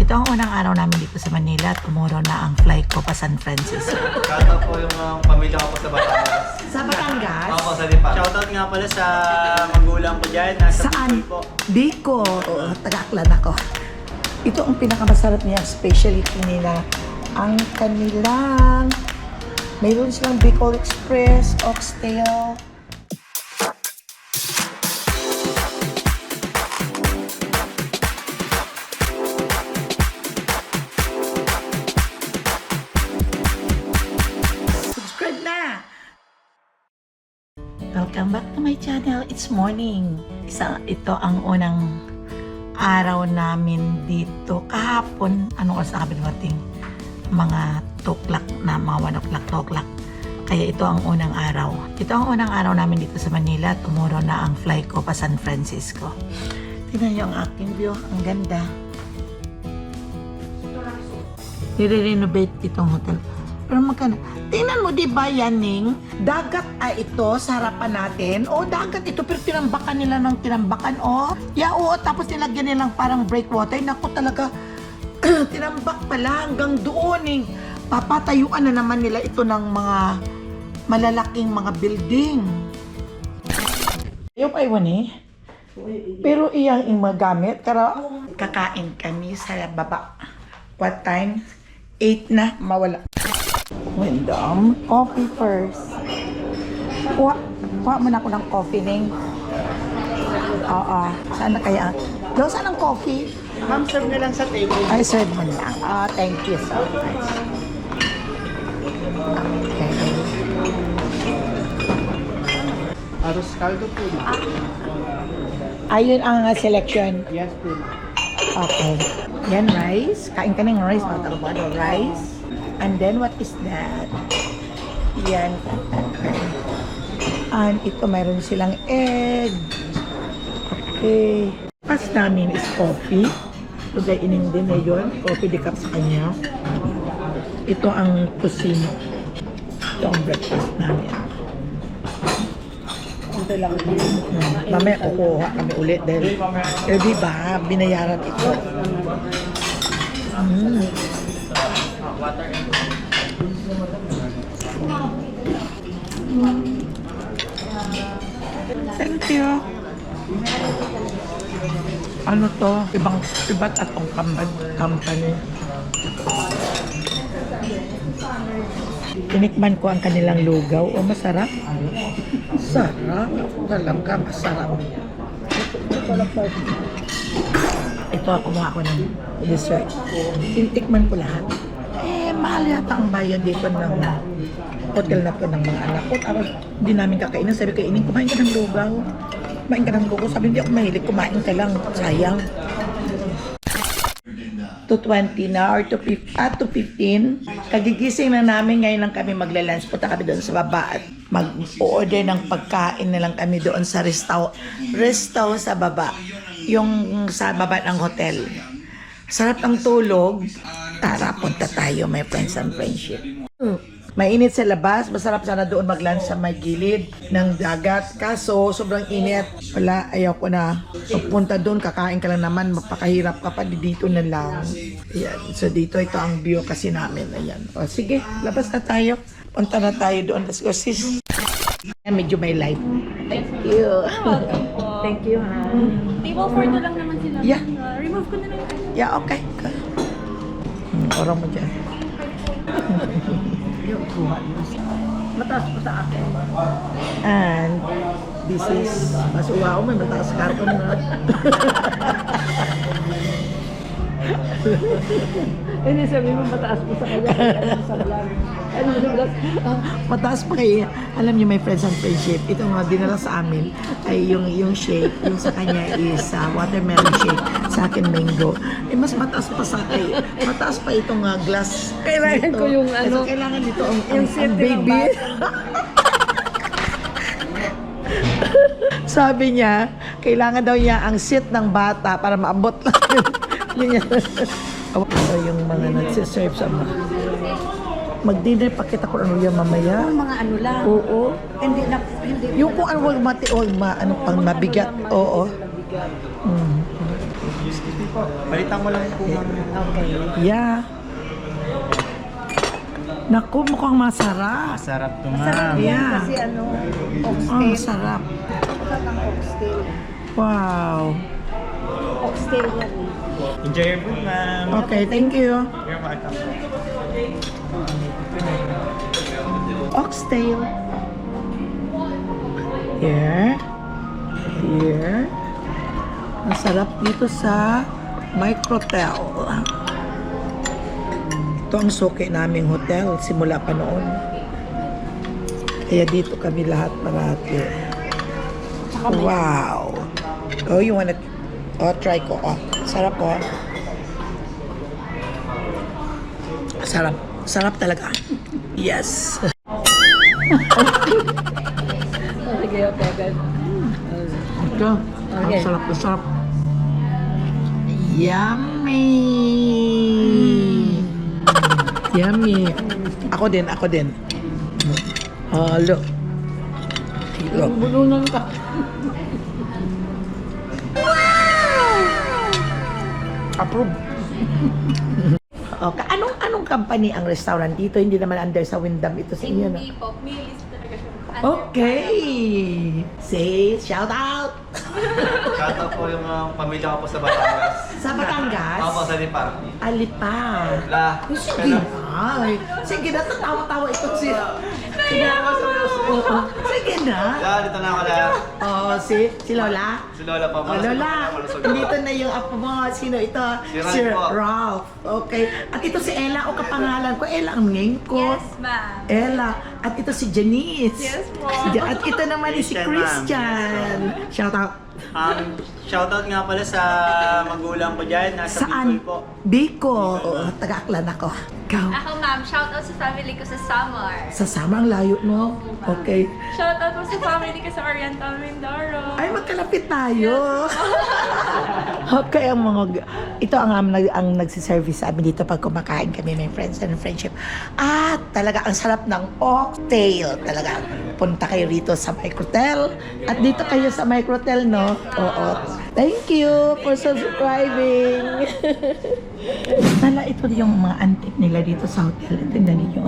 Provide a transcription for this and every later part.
Ito ang unang araw namin dito sa Manila. Tomorrow na ang flight ko pa San Francisco. Shoutout po yung pamilya ko po sa Batangas. Sa Batangas? Opo, sa Lipa. Shoutout nga pala sa magulang ko dyan. Nasa Saan? Bicol po. Bicol. Oo, taga-Aklan ako. Ito ang pinakamasarap niya, specialty nila. Ang kanilang, mayroon silang Bicol Express, oxtail. Subscribe na! Welcome back to my channel. It's morning. Ito ang unang araw namin dito. Kahapon, anong oras na kami dumating? Mga 2 o'clock na, mga 1 o'clock, 2 o'clock. Kaya ito ang unang araw. Ito ang unang araw namin dito sa Manila. Tomorrow na ang flight ko pa San Francisco. Tingnan niyo ang aking view. Ang ganda. Nire-renovate itong hotel. Pero magkano? Tingnan mo, di ba, Yaning? Dagat ay ito sa harapan natin. O, dagat ito, pero tinambakan nila ng tinambakan. O, yeah, oo, tapos nilagyan nilang parang breakwater. Naku talaga, tinambak pala hanggang doon eh. Papatayuan na naman nila ito ng mga malalaking mga building. Ayaw pa iwan eh. Pero iyang magamit. Kakain kami sa baba. What time? 8 na, mawala. Windom, coffee first. Kuha mo na ako ng coffee, Ning. Oo, saan na kaya? Daw, saan ang coffee? Ma'am, serve na lang sa table. Ay, serve mo lang. Thank you so much. Okay. Arroz caldo po, ma'am. Ayun ang selection. Yes po, ma'am. Okay. Yan, rice. Kain ka ng rice, mga tarubado. Rice. And then, what is that? Yan. Okay. And ito, mayroon silang egg. Okay. Pas namin is coffee. Ito kainin din na yun. Coffee decaf sa kanya. Ito ang kusino. Ito ang breakfast namin. Mamaya kukuha kami ulit dahil diba, binayaran ito. Thank you. Ano to? Iba't atong company. Tinikman ko ang kanilang lugaw. O, masarap. Sarap. Talaga, masarap. Ito, kumuha ko ng dessert. Tinikman ko lahat. Mahal yata ang bayad dito ng hotel na to ng mga anak ko. Tapos, hindi namin kakainin. Sabi ko, kumain ka ng lugaw. Kumain ka ng lugaw. Sabi, hindi ako mahilig. Kumain ka lang. Sayang. To 20 na or to 15. Kagigising na namin, ngayon lang kami magla-lunch. Punta kami doon sa baba at mag-order ng pagkain na lang kami doon sa resto sa baba. Yung sa baba ng hotel. Sarap ang tulog. Tara, punta tayo, my friends and friendship. Mainit sa labas, masarap sana doon mag-lunch sa may gilid ng dagat. Kaso, sobrang init. Wala, ayaw ko na. Pagpunta doon, kakain ka lang naman, mapakahirap ka pa, dito na lang. Ayan. So, dito, ito ang view kasi namin. Ayan. O, sige, labas na tayo. Punta na tayo doon. Let's go, sis. Medyo may light. Thank you. Thank you, ha. Table 4 na lang naman sila. Yeah. Remove ko na lang. Yeah, okay. Orang mo dyan. Mataas po sa akin. And this is masuwa ko, may mataas karton na. Hindi sabi mo mataas po sa kanya. Sa vlog. Ano sa vlog? Mataas pa kayo. Alam niyo, my friends and friendship, itong dinala sa amin ay yung shake, yung sa kanya is watermelon shake, sa akin mango. Mas mataas pa sa akin. Mataas pa itong glass. Kailangan dito. ko yung ano. So, kailangan dito ang seat ng baby. Sabi niya, kailangan daw niya ang seat ng bata para maabot lang. Yung mga nagsiserve sa mga. Mag-dinner, pakita ko ano yan mamaya. Yung mga ano lang. Oo. Hindi na, hindi. Yung kung ano, wag mati, o ano pang mabigat. Oo. po. Balitan ko lang po ma'am. Okay. Yeah. Naku, mukhang masarap. Masarap to Masarap ma'am. yan Yeah. kasi ano, Oh, oxtail. masarap. Masarap ang oxtail. Wow. Oxtail yan eh. Enjoy your food ma'am. Okay, thank you. You're welcome. Oxtail. Here. Here. Masarap dito sa Microtel. Ito ang suki naming hotel simula pa noon. Kaya dito kami lahat parati. Wow. Oh, you wanna... Oh, try ko. Oh, sarap po. Sarap. Sarap talaga. Yes. Sige, okay. Ito. Okay. Ang sarap na sarap. Yummy! Yummy. Ako din. Halo. Halo. Bulunan ka. Approve. Okay. Anong company ang restaurant dito? Hindi naman under sa Wyndham ito sa inyo, no? Hindi po, may list talaga siya. Okay. Say, shout out. Shoutout po yung pamilya ko po sa Batangas. Sa Batangas? Ako po sa Lipa. Alipa. La. Sige na. Sige na, tatawa-tawa ito siya. Sige na. La, dito na ako la. Oh, si Lola. Si Lola po. Oh, Lola, dito na yung apo mo. Sino ito? Si Ralph po. Ralph. Okay. At ito si Ella, o kapangalan ko. Ella ang name ko. Yes, ma'am. Ella. At ito si Janice. Yes po. At ito naman si Christian, Christian. Shout out. Shoutout nga pala sa magulang ko dyan. Nasa Saan? Bicol po. Bicol. Taga-Aklan ako. Ikaw. Ako, ma'am, shoutout sa family ko sa Samar. Sa Samar, ang layo, no? Okay. Shoutout po sa family ko sa Oriental Mindoro. Ay, magkalapit tayo. Okay, ito ang nagsiservice sa amin dito pag kumakain kami, may friends and friendship. At talaga, ang sarap ng oxtail. Talaga, punta kayo rito sa Microtel. At dito kayo sa Microtel, no? Oo. Thank you for subscribing. Tala, ito yung mga antique nila dito sa hotel. Tingnan ninyo.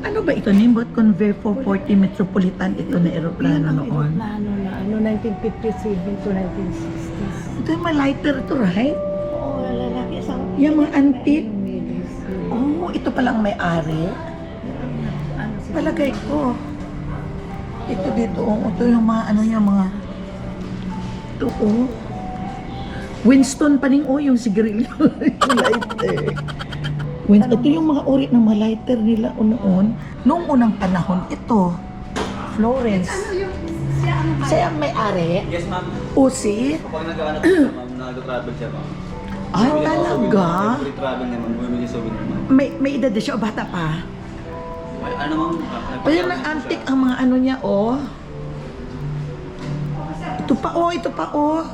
Ano ba ito? Nimbot Convair 440 Metropolitan ito na aeroplano noon. Plano na, 1957 to 1960s. Ito yung mga lighter ito, right? Oo, lalaki isang... Yung mga antique. Oh, ito palang may-ari. Ano si... Palagay ko. Ito dito, ito yung mga mga ito, Winston pa rin, yung sigarilyo. Yung lighter. Ito yung mga uri ng mga lighter nila noon. Noong unang panahon, ito. Florence. Siya ang may-ari. Yes ma'am. Usi. Kapag nag-ano po siya ma'am, nag-travel siya ma'am. Ay, talaga? Travel naman, bumili sa Winnie ma'am. May edad na siya o bata pa? Ano ma'am? Kaya ng antique ang mga ano niya, oh. Ito pa, oh.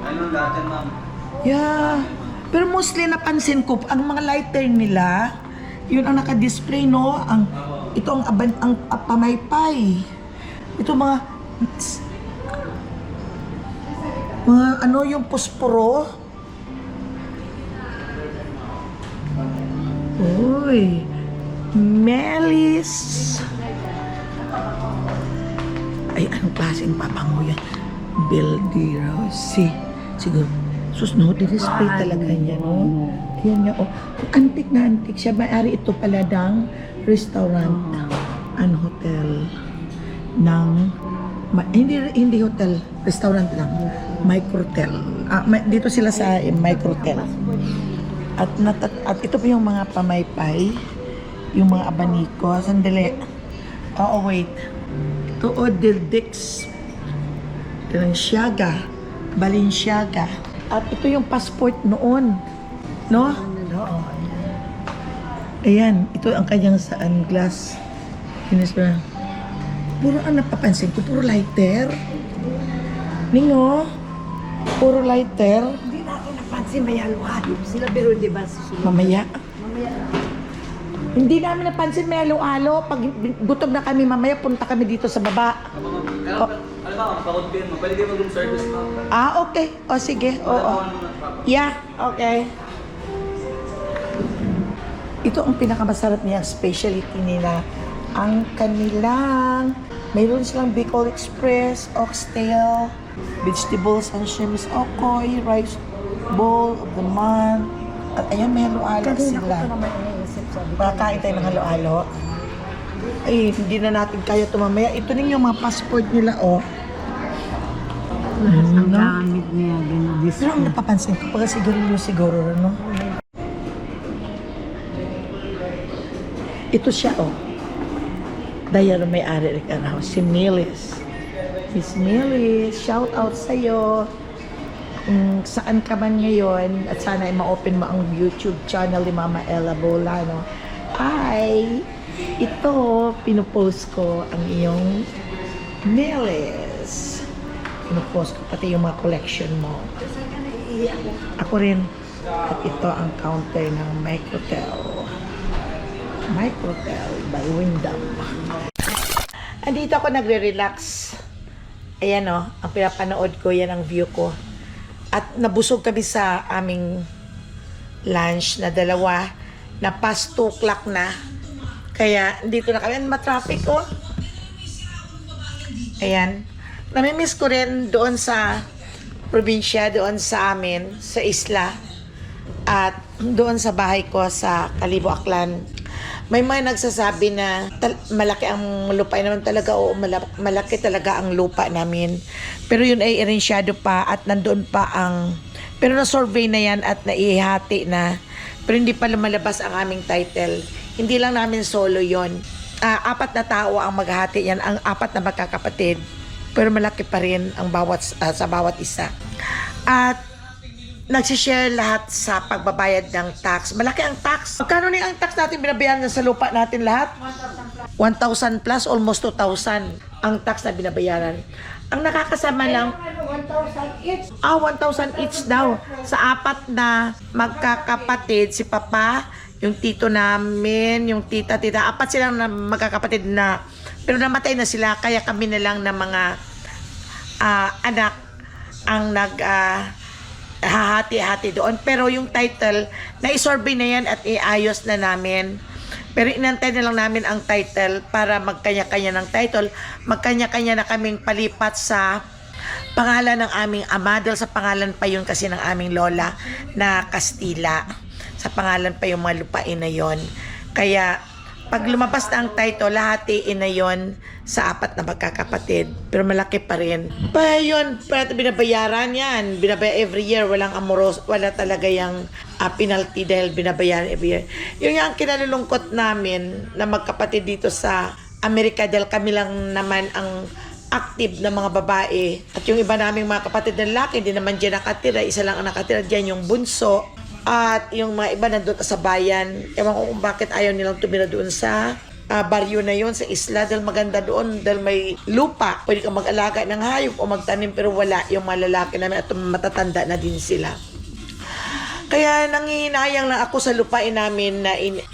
Ano lahat yan ma'am? Yeah. Pero mostly napansin ko, ang mga lighter nila, yun ang naka-display, no? Ito ang pamaypay. Ito mga ano yung posporo. Uy. Melis. Ay, anong klaseng pabango yan? Bildiro. Siguro. Sus, no, display talaga niya, no? Yan niya, oh. Antik na antik siya. May-ari ito pala ng restaurant and hotel ng... hindi hotel, restaurant lang. Microtel. Dito sila sa Microtel. At ito pa yung mga pamaypay. Yung mga abaniko. Sandali. Oo, wait. Ito, Dildix. Balenciaga. At ito yung passport noon. No? Oo. Ayan, ito ang kanyang glass. Finish ba? Puro ang napapansin ko, puro lighter. Ningo, puro lighter. Hindi natin napansin may halo-halo sila pero di ba susunod? Mamaya. Mamaya. Hindi namin napansin may halo-halo. Pag gutom na kami mamaya, punta kami dito sa baba. Ano ba ma'am? Pakot ko yun ma'am. Pwede kayo mag-room service ma'am. Okay. O sige. Oo. Yeah. Okay. Ito ang pinakamasarap niyang specialty nila. Ang kanilang, mayroon silang Bicol Express, oxtail, vegetables and shrimps, okoy, rice bowl of the month. At ayun, may halo-halo Kanina ko sila. pa naman iniisip sabi ko. Makakain tayo ng halo-halo. Ay, hindi na natin kaya ito mamaya. Ito rin yung mga passport nila, oh. Ang gamit niya, ginudis. Pero ang napapansin ko, pag siguro, no? Ito siya, oh. Dahil may-ari rin ka na, si Millis. Miss Millis, shout out sa'yo. Saan ka man ngayon, at sana ay ma-open mo ang YouTube channel ni Mama Ella Bolano. Hi! Ito, pinupost ko ang iyong Millis. Pinupost ko pati yung mga collection mo. Ako rin. At ito ang counter ng Microtel. Microtel by Wyndham. Andito ako nagre-relax. Ayan o, ang pinapanood ko, yan ang view ko. At nabusog kami sa aming lunch na dalawa na past 2 o'clock na. Kaya dito na kami. Matraffic ko. Ayan. Namimiss ko rin doon sa probinsya, doon sa amin, sa isla. At doon sa bahay ko sa Kalibo, Aklan. May mga nagsasabi na malaki ang lupa naman talaga o malaki talaga ang lupa namin. Pero yun ay irensyado pa at nandoon pa ang... Pero na-survey na yan at naihati na. Pero hindi pa lumalabas ang aming title. Hindi lang namin solo yon. 4 na tao ang maghati yan, ang 4 na magkakapatid. Pero malaki pa rin ang sa bawat isa. At nagsishare lahat sa pagbabayad ng tax. Malaki ang tax. Magkano na ang tax natin binabayaran sa lupa natin lahat? 1,000 plus, almost 2,000 ang tax na binabayaran. Ang nakakasama lang 1,000 each. 1,000 each daw. Sa 4 na magkakapatid, si Papa, yung tito namin, yung tita, 4 silang na magkakapatid na, pero namatay na sila, kaya kami na lang na mga anak ang hahati-hati doon. Pero yung title, na-survey na yan at iayos na namin. Pero inantay na lang namin ang title para magkanya-kanya ng title. Magkanya-kanya na kaming palipat sa pangalan ng aming ama. Dahil sa pangalan pa yun kasi ng aming lola na Kastila. Sa pangalan pa yung mga lupain na yun. Kaya pag lumabas na ang title, lahatiin na yun sa 4 na magkakapatid. Pero malaki pa rin. Pa yun, binabayaran yan. Binabayaran every year. Walang amoros, wala talaga yung penalty dahil binabayaran every year. Yun yung kinalulungkot namin na magkapatid dito sa Amerika dahil kami lang naman ang active na mga babae. At yung iba naming mga kapatid na lalaki, hindi naman dyan nakatira. Isa lang ang nakatira dyan, yung bunso. At yung mga iba nandun sa bayan, ewan ko kung bakit ayaw nilang tumira doon sa baryo na yon sa isla dahil maganda doon, dahil may lupa. Pwede kang mag-alaga ng hayop o magtanim, pero wala yung mga lalaki namin at matatanda na din sila. Kaya nangihinayang lang ako sa lupain namin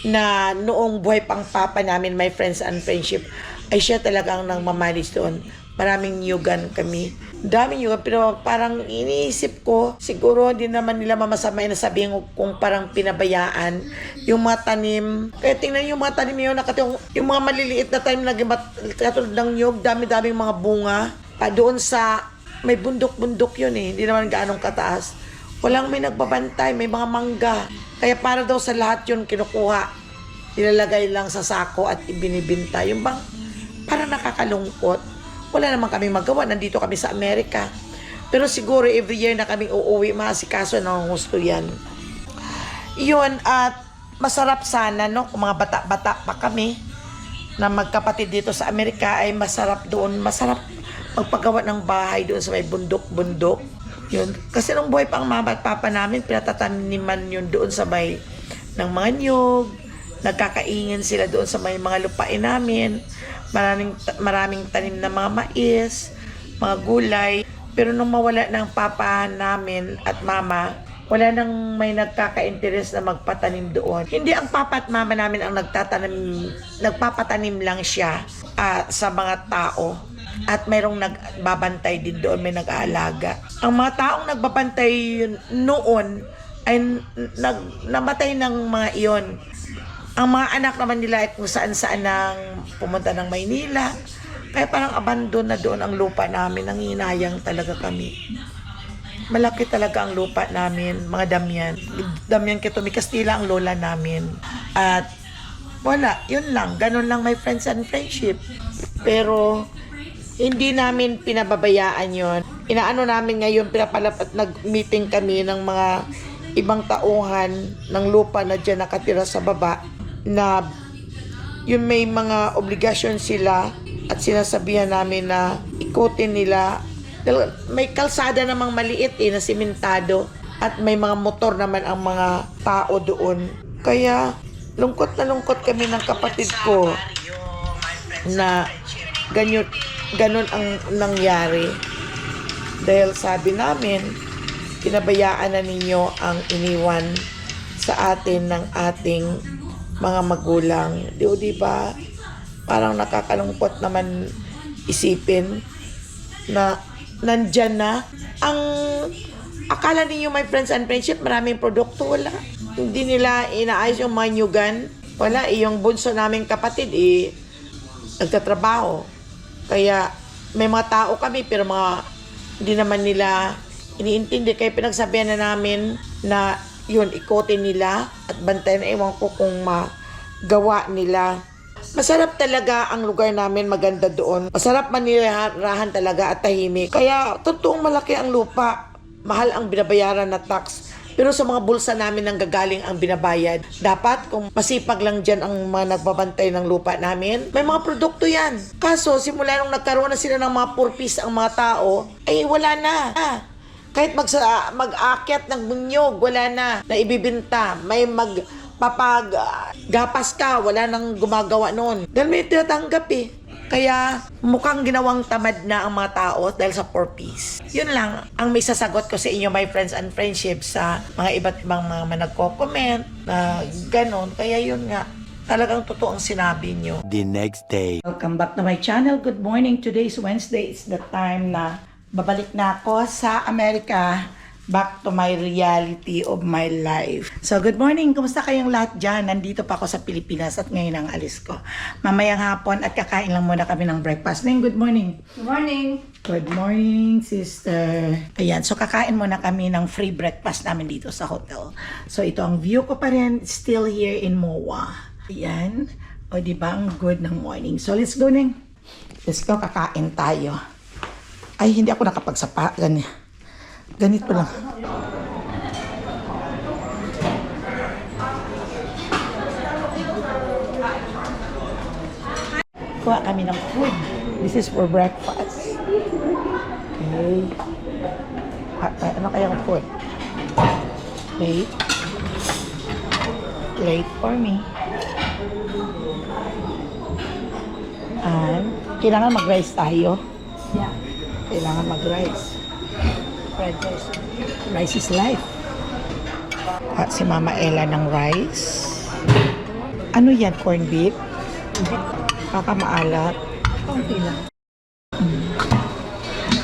na noong buhay pang papa namin, my friends and friendship, ay siya talagang nang mamalis doon. Maraming nyugan kami. Daming nyugan, pero parang iniisip ko, siguro hindi naman nila mamasamay na sabihin ko kung parang pinabayaan yung mga tanim. Kaya tingnan yung mga tanim yun, yung mga maliliit na tanim na katulad ng nyug, dami-daming mga bunga. Doon sa, may bundok-bundok yun eh, hindi naman gaanong kataas. Walang may nagbabantay, may mga mangga. Kaya para daw sa lahat yun kinukuha, nilalagay lang sa sako at ibinibinta. Yung bang, parang nakakalungkot. Wala naman kaming magawa, nandito kami sa Amerika. Pero siguro every year na kaming uuwi, maasikaso ng gusto yan. Yun, at masarap sana, no? Kung mga bata-bata pa kami na magkapatid dito sa Amerika, ay masarap doon. Masarap magpagawa ng bahay doon sa may bundok-bundok. Yun. Kasi nung buhay pa ang mama at papa namin, pinatataniman yun doon sa may ng mga nyug. Nagkakaingin sila doon sa may mga lupain namin. Maraming tanim na mga mais, mga gulay. Pero nung mawala ng papa namin at mama, wala nang may nagkaka-interest na magpatanim doon. Hindi ang papa at mama namin ang nagpapatanim lang siya sa mga tao. At mayroong nagbabantay din doon, may nag-aalaga. Ang mga taong nagbabantay noon ay namatay ng mga iyon. Ang mga anak naman nila ay kung saan-saan nang pumunta ng Maynila. Kaya parang abandon na doon ang lupa namin. Nanginayang talaga kami. Malaki talaga ang lupa namin, mga Damian. Damian Quitomi Castilla ang lola namin. At wala, yun lang. Ganun lang my friends and friendship. Pero hindi namin pinababayaan yon. Inaano namin ngayon, pinapalapat, nag-meeting kami ng mga ibang tauhan ng lupa na dyan nakatira sa baba na yung may mga obligasyon sila at sinasabihan namin na ikutin nila. May kalsada namang maliit na simentado at may mga motor naman ang mga tao doon. Kaya lungkot na lungkot kami ng kapatid ko na ganun ang nangyari. Dahil sabi namin, pinabayaan na ninyo ang iniwan sa atin ng ating mga magulang. Di ba? Parang nakakalungkot naman isipin na nandyan na. Ang akala ninyo my friends and friendship, maraming produkto, wala. Hindi nila inaayos yung mga nyugan. Wala, yung bunso naming kapatid, nagtatrabaho. Kaya may mga tao kami, pero hindi naman nila iniintindi. Kaya pinagsabihan na namin na yun, ikotin nila at bantayan. Ewan ko kung magawa nila. Masarap talaga ang lugar namin, maganda doon. Masarap manirahan talaga at tahimik. Kaya totoong malaki ang lupa. Mahal ang binabayaran na tax. Pero sa mga bulsa namin nang gagaling ang binabayad. Dapat kung masipag lang dyan ang mga nagbabantay ng lupa namin, may mga produkto yan. Kaso simula nung nagkaroon na sila ng mga purpose ang mga tao, ay wala na. Kahit mag-aakyat ng bunyog, wala na ibibinta. May gapas ka, wala nang gumagawa noon. Dahil may tinatanggap Kaya mukhang ginawang tamad na ang mga tao dahil sa purpose. Yun lang ang may sasagot ko sa inyo, my friends and friendship, sa mga iba't ibang mga nagko-comment na ganon. Kaya yun nga, talagang totoo ang sinabi nyo. The next day. Welcome back to my channel. Good morning. Today is Wednesday. It's the time na babalik na ako sa Amerika. Back to my reality of my life. So, good morning. Kumusta kayong lahat dyan? Nandito pa ako sa Pilipinas at ngayon ang alis ko. Mamayang hapon at kakain lang muna kami ng breakfast. Ning, good morning. Good morning. Good morning, sister. Ayan, so kakain muna kami ng free breakfast namin dito sa hotel. So, ito ang view ko pa rin, still here in MOA. Ayan. O, diba? Ang good ng morning. So, let's go, Ning. Let's go, kakain tayo. Ay, hindi ako nakapagsapa. Ganito lang. Kuha kami ng food. This is for breakfast. Okay. Ano kayang food? Plate for me. And kailangan mag-rice tayo. Yeah. Kailangan mag-rice. Fried rice. Rice is life. At si Mama Ella ng rice. Ano yan? Corned beef? Baka maalat. Konti lang.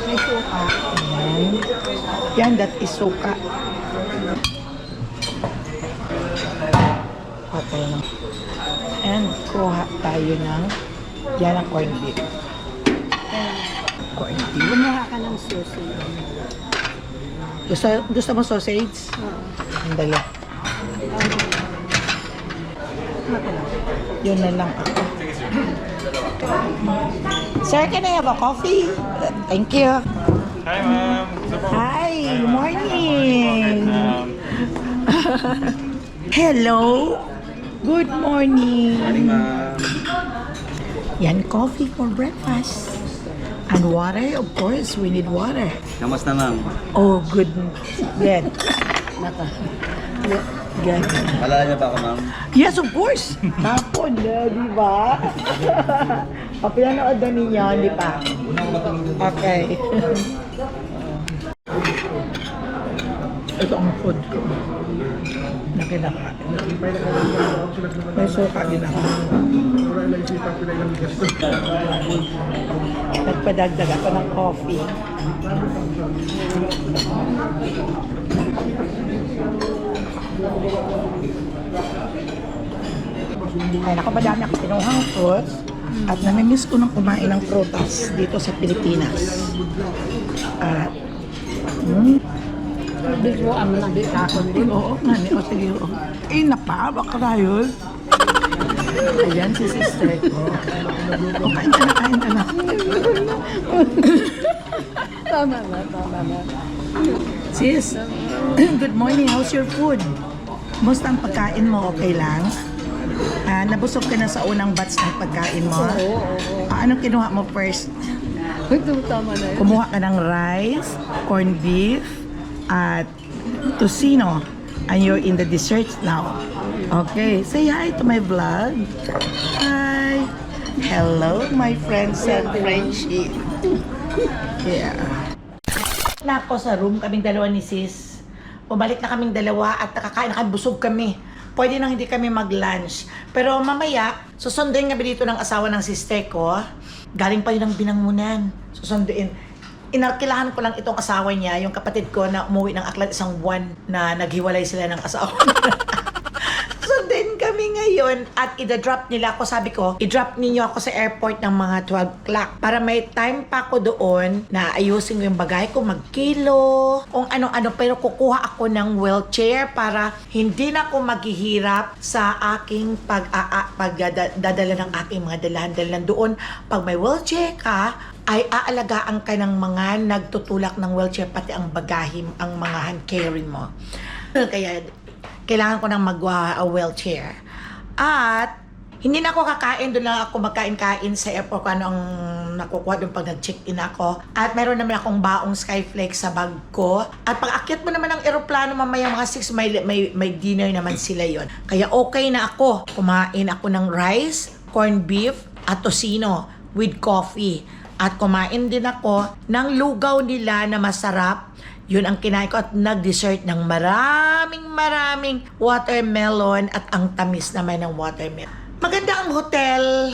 May suka. Ayan. Yan, that is suka. Patay na. And kuha tayo ng yan ang corned beef. Corned beef. Gumawa ka ng sausage. Gusto mo sausage? Oo. Ang dali. Yun na lang ako. Sir, can I have a coffee? Thank you. Hi, ma'am. Hi, morning. Hello. Good morning. Morning, ma'am. Yan, coffee for breakfast. And water, of course, we need water. Kamusta, ma'am? Oh, good. Good. Good. Alala niyo ba ako, ma'am? Yes, of course. Hapon na, di ba? Papilanood na ninyo, di ba? Okay. Ito ang food ko. Nakinakain. May suka din ako. Nagpadagdag ako ng coffee. Ay, naku, madami ako kinuhang fruits. At namimiss ko nang kumain ng prutas dito sa Pilipinas. At, Biguan mo lang di ako din. oo, mami, o sige, oo. Eh, napa, baka tayo. Ayan si sister ko. O, kain ka na. Tama na. Sis, good morning. How's your food? Musta ang pagkain mo? Okay lang? Nabusog ka na sa unang batch ng pagkain mo? Oo. Anong kinuha mo first? Ito tama na yun. Kumuha ka ng rice, corned beef, at tocino. And you're in the dessert now. Okay, say hi to my vlog. Hi. Hello, my friends and friendship. Yeah. Nako, sa room kaming dalawa ni sis. Bumalik na kaming dalawa at nakakain na kami, busog kami. Pwede nang hindi kami mag-lunch. Pero mamaya, susunduin kami dito ng asawa ng sister ko. Galing pa yun ng binangunan. Susunduin. Inarkilahan ko lang itong asawa niya, yung kapatid ko na umuwi ng Aklan isang buwan na naghiwalay sila ng asawa. Sunduin kami ngayon at i-drop nila ako. Sabi ko, i-drop ninyo ako sa airport ng mga 12 o'clock para may time pa ako doon na ayusin ko yung bagay ko, magkilo, kung ano-ano. Pero kukuha ako ng wheelchair para hindi na ako maghihirap sa aking pagdadala ng aking mga dalahan-dalahan doon. Pag may wheelchair ka, ay aalagaan ka ng mga nagtutulak ng wheelchair, pati ang bagahim, ang mga hand carrying mo. Kaya kailangan ko ng mag-wheelchair. At hindi na ako kakain, doon lang ako magkain-kain sa airport kung ano ang nakukuha doon pag nag-check-in ako. At meron naman akong baong Skyflex sa bag ko. At pag akyat mo naman ng aeroplano mamaya mga 6, may dinner naman sila yon. Kaya okay na ako. Kumain ako ng rice, corned beef, at tocino with coffee. At kumain din ako ng lugaw nila na masarap. Yun ang kinain ko at nag-dessert ng maraming watermelon at ang tamis naman ng watermelon. Maganda ang hotel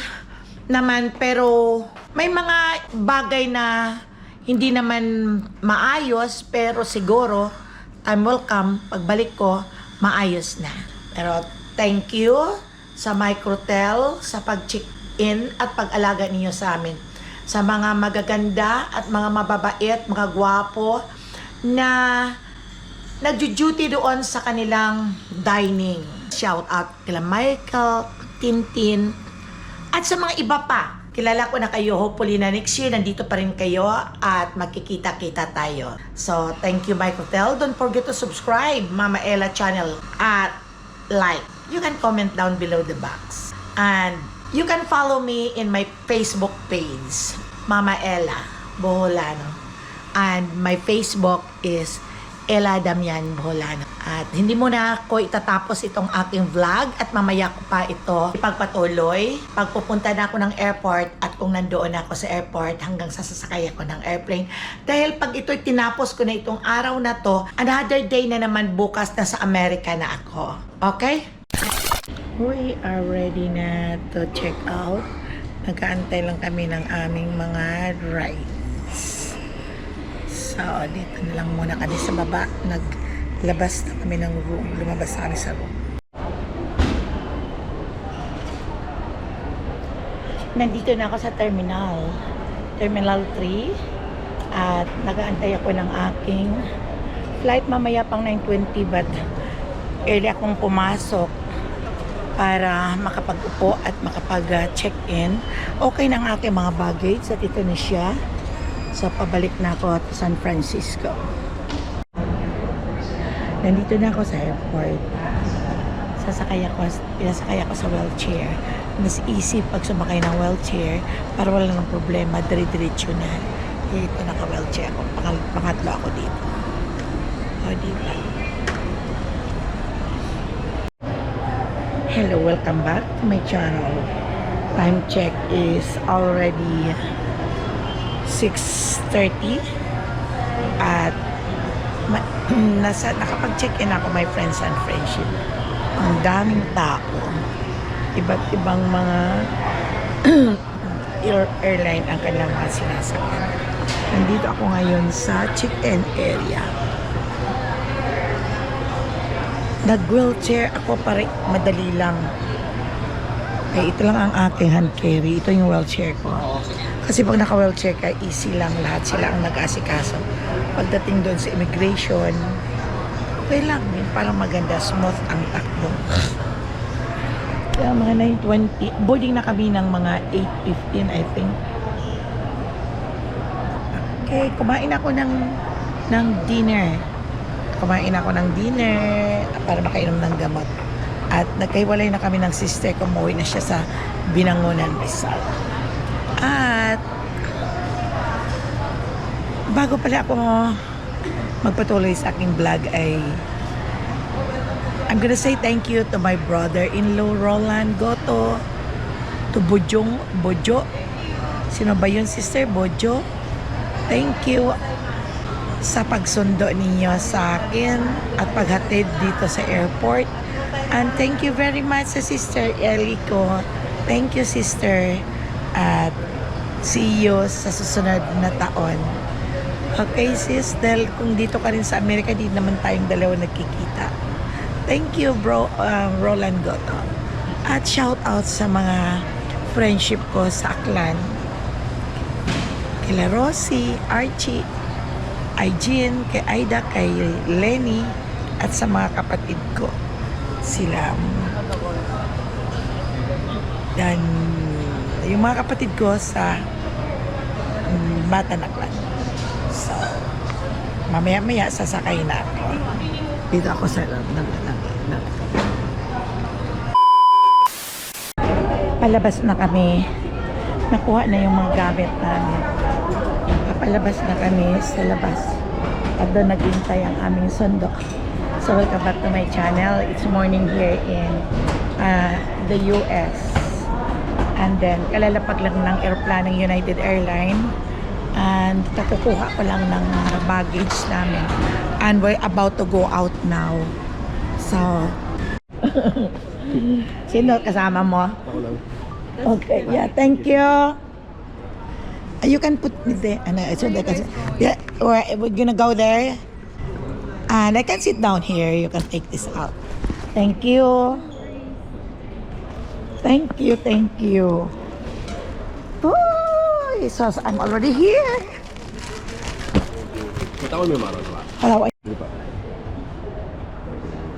naman pero may mga bagay na hindi naman maayos pero siguro I'm welcome. Pagbalik ko, maayos na. Pero thank you sa Microtel sa pag-check-in at pag-alaga ninyo sa amin. Sa mga magaganda at mga mababait, mga gwapo na nagjo-duty doon sa kanilang dining. Shout out kila Michael, Tintin, at sa mga iba pa. Kilala ko na kayo, hopefully na next year nandito pa rin kayo at magkikita-kita tayo. So, thank you Microtel. Don't forget to subscribe Mama Ella channel at like. You can comment down below the box. And you can follow me in my Facebook page, Mama Ella Boholano. And my Facebook is Ella Damian Boholano. At hindi mo na ako itatapos itong aking vlog at mamaya ko pa ito ipagpatuloy. Pagpupunta na ako ng airport at kung nandoon ako sa airport hanggang sa sasakay ako ng airplane. Dahil pag ito'y tinapos ko na itong araw na to, another day na naman bukas na sa Amerika na ako. Okay? We are ready na to check out. Nag-aantay lang kami ng aming mga rides. So, dito na lang muna kami sa baba. Naglabas na kami ng room. Lumabas na kami sa room. Nandito na ako sa Terminal 3. At nag-aantay ako ng aking flight mamaya pang 9:20 but early akong pumasok para makapag-upo at makapag-check-in. Okay na ang aking mga baggage at ito na siya. So, pabalik na ako at San Francisco. Nandito na ako sa airport. Pinasakay ako sa wheelchair. Mas easy pag sumakay ng wheelchair para wala nang problema, dire-diretso na. Dito naka-wheelchair ako. Pangatlo ako dito. O, diba? Hello, welcome back to my channel. Time check is already 6:30 at nakapag-check-in ako my friends and friendship. Ang daming tao. Iba't ibang mga airline ang kanilang mga sinasakyan. Nandito ako ngayon sa check-in area. Nag-wheelchair ako para madali lang. Ay, ito lang ang aking hand carry. Ito yung wheelchair ko. Kasi pag naka-wheelchair ka, easy lang. Lahat sila ang nag-asikaso. Pagdating doon sa immigration, okay lang. Yung parang maganda, smooth ang takbo. Kaya mga 9:20. Boarding na kami ng mga 8:15, I think. Okay, kumain ako ng dinner. Kumain ako ng dinner para makainom ng gamot. At nagkahiwalay na kami ng sister ko. Umuwi na siya sa Binangonan, Rizal. At bago pala ako magpatuloy sa aking vlog ay I'm gonna say thank you to my brother-in-law Roland Goto, to Bojo. Sino ba yun, sister? Bojo? Thank you sa pagsundo ninyo sa akin at paghatid dito sa airport. And thank you very much sa Sister Ellie ko. Thank you, sister. At see you sa susunod na taon. Okay, sis, dahil kung dito ka rin sa Amerika, di naman tayong dalawa nagkikita. Thank you, bro, Roland Goto. At shout out sa mga friendship ko sa Aklan. Kila Rosie, Archie, Aijin, kay Aida, kay Lenny, at sa mga kapatid ko. Sila. Dan yung mga kapatid ko sa Matanaklan. So, mamaya-maya sasakay na ako. Dito ako sa palabas na kami. Nakuha na yung mga gamit namin. Papalabas na kami sa labas. At doon naghintay ang aming sundo. So welcome back to my channel. It's morning here in the US. And then kalalapag lang ng aeroplanong United Airlines. And kakukuha ko lang ng baggage namin. And we're about to go out now. So sino kasama mo? Ako lang. Okay, yeah, thank you. You can put me there. Yeah, we're gonna go there. And I can sit down here. You can take this out. Thank you. Thank you, thank you. Oh, so I'm already here. Kita ko may maro ba? Hello. Di ba?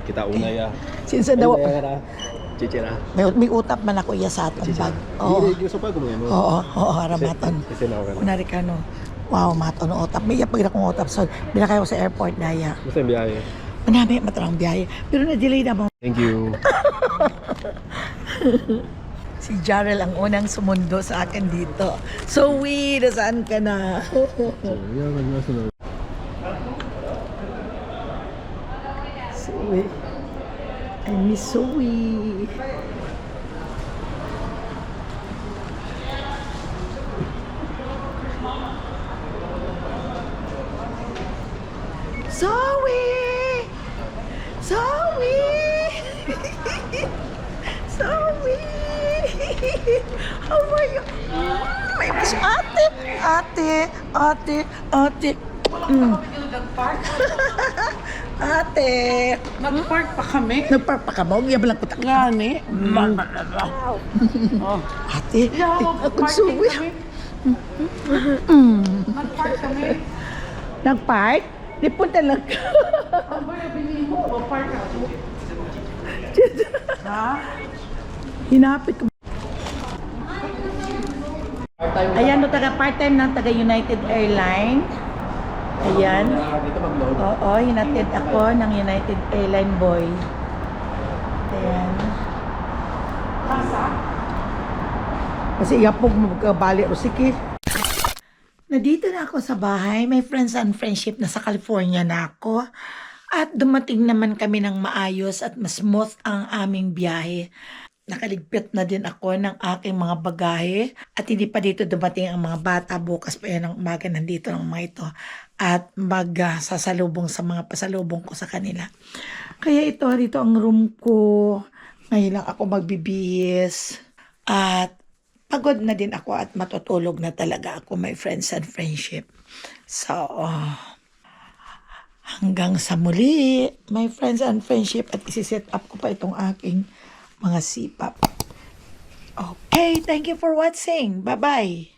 Kita una ya. Since daw Chichira. may utap man ako iya sa atong bag. Oo. Hindi gusto pa gumawa mo. Oo, ramaton. Kasi na ako. Kunari ka no. Wow, maton no utap. May pag akong utap. So, binakay ko sa airport daya. Gusto yung biyahe. Manami matarang biyahe. Pero na-delay na mo. Thank you. Si Jarrell ang unang sumundo sa akin dito. So, nasaan ka na? Zoe. I miss Zoe. Zoe! Zoe! Zoe! How are you? May miss ate. Ate. Nag-park pa kami. Nagpark pa ka ba? Huwag yabalang ko Gani. Ate, akong suwi. Nag-park kami. Nag-park? Di punta lang ka. Ang ba yung mo? Mag-park ako. Ha? Hinapit ko. Ayan, no, taga part-time ng taga United Airlines. Ayan. Oo, hinatid ako ng United Airline boy. Ayan. Kasi iyapog magkabali o sige. Nandito na ako sa bahay. May friends and friendship na sa California na ako. At dumating naman kami ng maayos at mas smooth ang aming biyahe. Nakaligpit na din ako ng aking mga bagahe at hindi pa dito dumating ang mga bata. Bukas pa yan ng umaga nandito ng mga ito at sasalubong sa mga pasalubong ko sa kanila. Kaya dito ang room ko. Ngayon lang ako magbibihis at pagod na din ako at matutulog na talaga ako, my friends and friendship. So, Hanggang sa muli, my friends and friendship, at isi-set up ko pa itong aking mga sipap. Okay, thank you for watching. Bye-bye.